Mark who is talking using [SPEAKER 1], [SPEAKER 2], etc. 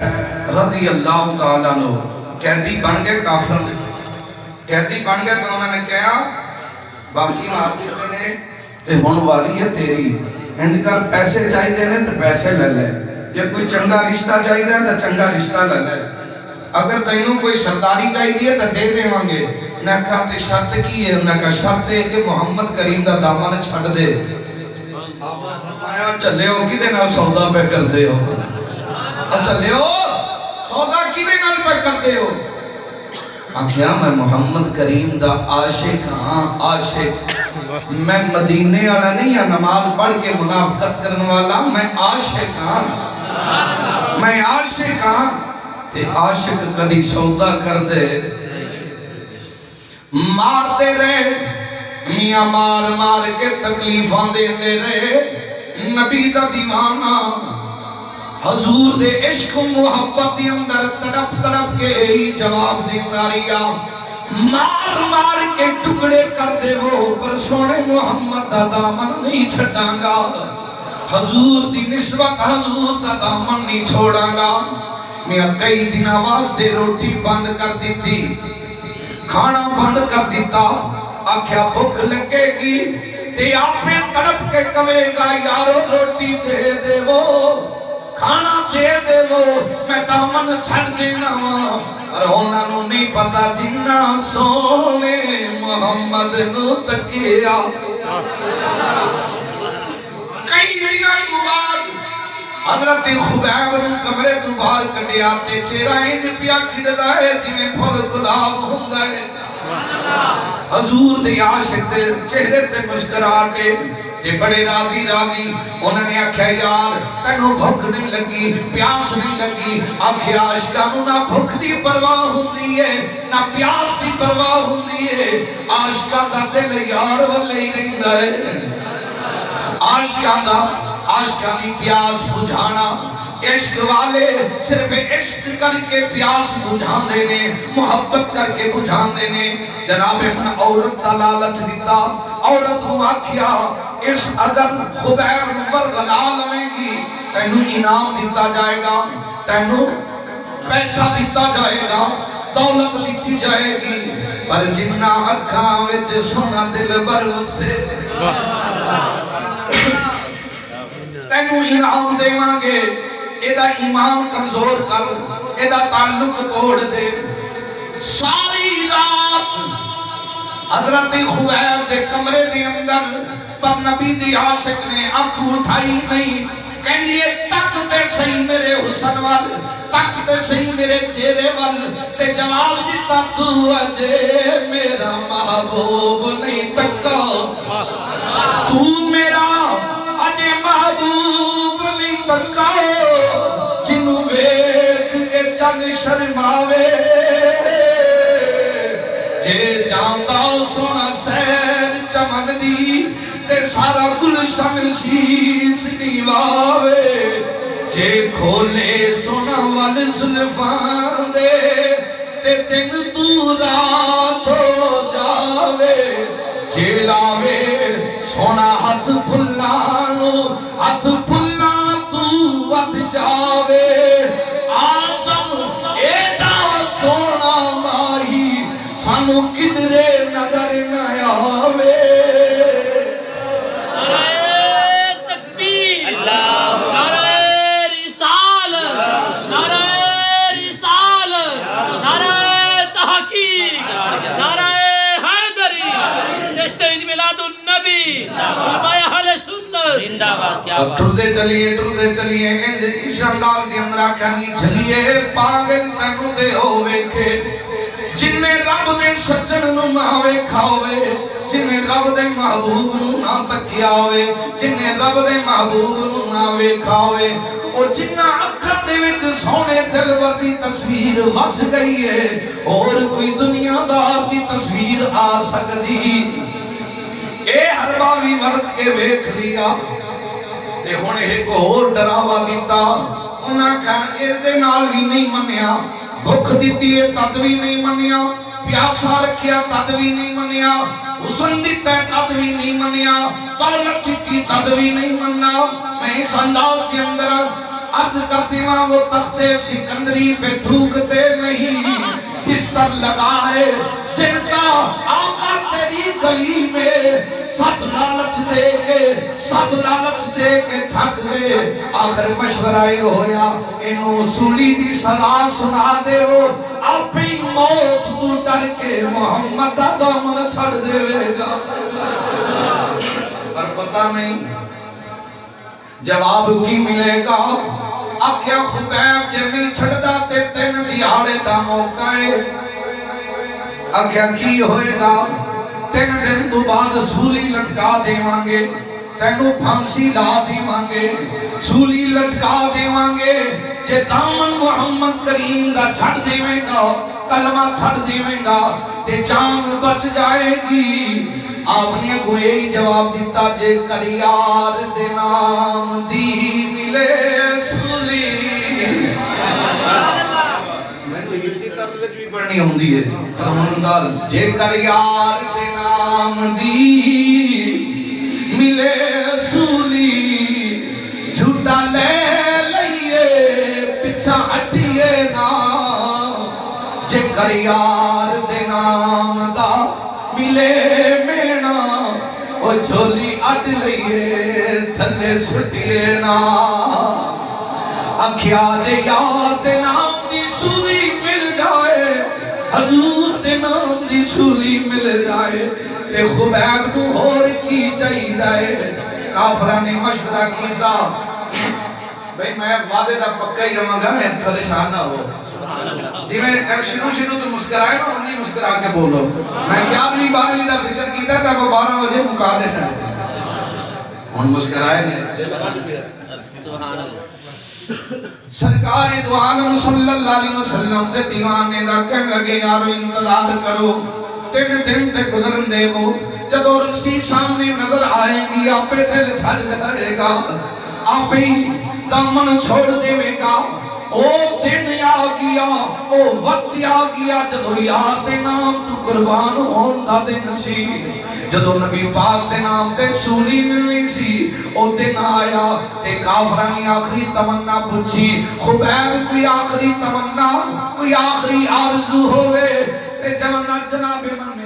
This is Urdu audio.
[SPEAKER 1] رضی اللہ تعالیٰ عنہ قیدی بن گئے کافر دے قیدی بن گئے تو انہوں نے کہا باقی مار دیتے نے تے ہون والی ہے تیری ہند کر پیسے چاہی دینے تو پیسے لے لے یا کوئی چنگا رشتہ چاہی دے تو چنگا رشتہ لے لے اگر تینوں کوئی سرداری چاہی دیئے تو دے دے مانگے انہیں کہا تے شرط کی ہے انہیں کہا شرط ہے کہ محمد کریم دا دامن چھڑ دے آپ نے فرمایا چلے ہو کی دے نال سودا پہ کر دے ہو چلے ہو سودا کی دے نال پہ کر دے ہو آکھیا میں محمد کریم دا عاشق ہاں عاشق میں مدینے والا نہیں یا نماز پڑھ کے منافقت کرنے والا میں عاشق ہاں میں عاشق ہاں تے عاشق کدی سودا کر دے مار دے رہے میاں مار مار کے تکلیفاں دے دے رہے نبی دا دیوانہ حضور دے عشق و محبت دی اندر تڑپ تڑپ کے ہی جواب دینا ریا مار مار کے ٹکڑے کر دے وہ پر سونے محمد دا دامن نہیں چھٹاں گا حضور دی نسبت حضور دا دامن نہیں چھوڑاں گا میں کئی دن واسطے روٹی بند کر دیتی کھانا بند کر دیتا آکھیا بھوک لگے گی تے آپ پہ تڑپ کے کمے گا یارو روٹی دے دے وہ کھانا دے دے وہ میں دامن چھڑ دینا اور ہونا نو نہیں پتا جنہ سونے محمد نو تکیا کئی دنوں کو بعد حضرت خبیب بن کمرے تو باہر کٹے آتے چہرہ دے پیا کھڑتا ہے جویں پھل گلاب ہوندا ہے حضور دے عاشق دے چہرے تے مسکراہٹے تے بڑے راضی راضی انہوں نے آکھیا یار تینوں بھوک نہیں لگی پیاس نہیں لگی آکھیا عاشقانوں نہ بھوک دی پرواہ ہوندی ہے نہ پیاس دی پرواہ ہوندی ہے عاشقاں دا دل یار والے ہی رہندا ہے عاشقاں دی پیاس بجھانا عشق والے صرف عشق کر کے پیاس بجھان دینے محبت کر کے بجھان دینے جناب من عورت دا لالچ دیتا عورت نو آکھیا اس اگر خبیر نور غلا لویں گی تینوں انعام دیتا جائے گا تینوں پیسہ دیتا جائے گا دولت دیتی جائے گی پر جنہ اکھاں وچ سونا دل بر وسے تینوں انعام دے مانگے ایدہ ایمان کمزور کر ایدہ تعلق توڑ دے ساری رات حضرت خبیب دے کمرے دے اندر پر نبی دی عاشق نے آنکھ اٹھائی نہیں کہنیے تک تے صحیح میرے حسن وال تک تے صحیح میرے چہرے وال تے جواب دیتا تو اجے میرا محبوب نہیں تکا تو میرا اجے محبوب نہیں تکا جنوں ویکھ کے چن شرماوے جے جاندا سونا سیر چمن دی تے سارا گلشن شیش نیواوے جے کھولے سونا ول زلفاں دے تے تن تو رات ہو جاوے جے لاوے سونا ہاتھ پھلانو ہاتھ پھلا تو ود جاوے آزم ایڈا سونا ماہی سانو کدرے نظر نہ آوے
[SPEAKER 2] نعرہ تکبیر نعرہ رسالت نعرہ رسالت نعرہ تحقیق نعرہ حیدری جشن عید میلاد النبی علماء اہل سنت زندہ باد کیا
[SPEAKER 1] ٹردے چلیے انج اس انداز دی اندر آکھنی چلیے پاگل تینوں دے ہووے کھے جن میں رب دے سجن نو نہ ویکھا ہوئے جن میں رب دے محبوب نو نہ تکیا ہوئے جن میں رب دے محبوب نو نہ ویکھا ہوئے اور جنہ اکھر دے وچ سونے دلبر دی تصویر وس گئی ہے اور کوئی دنیا دار دی تصویر آ سکدی اے ہر باوی مرد کے ویکھ لیا تے ہن ایک اور ڈراوا دیتا انہاں کہا اے دے نال بھی نہیں منیا بھوک دیتی ہے تد بھی نہیں منیا پیاسا رکھیا تد بھی نہیں منیا حسن دیتا ہے تد بھی نہیں منیا دولت دیتی تد بھی نہیں مننا میں اس انداز کے اندر عرض کرتے ماں وہ تخت سکندری پہ تھوکتے نہیں، بستر لگائے جن کا آقا تیری گلی میں، سب لالچ دے کے تھک گئے، آخر مشورہ یہ ہویا انہوں سولی دی سزا سنا دے وہ، اپنی موت تو ڈر کے محمد دا دامن چھڑ دے گا۔ پر پتہ نہیں جواب کی ملے گا، آکھیا خبیب جے نہیں چھڑدا تے تین دیہاڑے دا موقع ہے، آکھیا کی ہوئے گا، 3 دن تو بعد سولی لٹکا دے مانگے، تینوں پھانسی لا دی مانگے، سولی لٹکا دے مانگے، جے دامن محمد کریم دا چھڑ دے میں گا، کلمہ چھڑ دے میں گا، تے جان بچ جائے گی۔ آپ نے کوئی جواب دیتا، جے کریار دے نام دی ملے سولی، میں تو ہندی طرز بھی پڑھنی ہوں دیئے، جے کریار دے نام دی ملے سولی، جھوٹا لے لئیے پچھا ہٹیے نا، جے کریار دے نام دا ملے مینا، او جھولی اڈ لئیے تھلے سٹیے نا، اکھیا دے یار دے نام دی سولی مل جائے، حضور دے نام دی سولی مل جائے، تے خبیب نو ہور کی چاہی جائے۔ کافرہ نے مشورہ کیتا، بھئی میں وعدے دا پکا ہی رہاں گا، پریشان نہ ہو، جی میں شروع تو مسکرائے نا، انہیں مسکرا کے بولو، میں 11ویں 12ویں دا ذکر کیتا تھا وہ 12 بجے مکا دیتا ہے، ان مسکرائے نے۔ سرکار دو عالم صلی اللہ علیہ وسلم دے دیوانے دا کہنے لگے یارو انتظار کرو، 3 دن تے گزرن دے وہ، جدو رسی سامنے نظر آئے گی آپ دل چھڑ جائے گا، آپ ہی دامن چھوڑ دے گا۔ او دن آ گیا، او وقت آ گیا، جدو یار دے نام تو قربان ہون دا دن سی، جدو نبی پاک دے نام تے سولی ملنی سی، او دن آیا تے کافرانی آخری تمنا پوچھی، خبیب کوئی آخری تمنا، کوئی آخری آرزو ہوئے، تے جناب من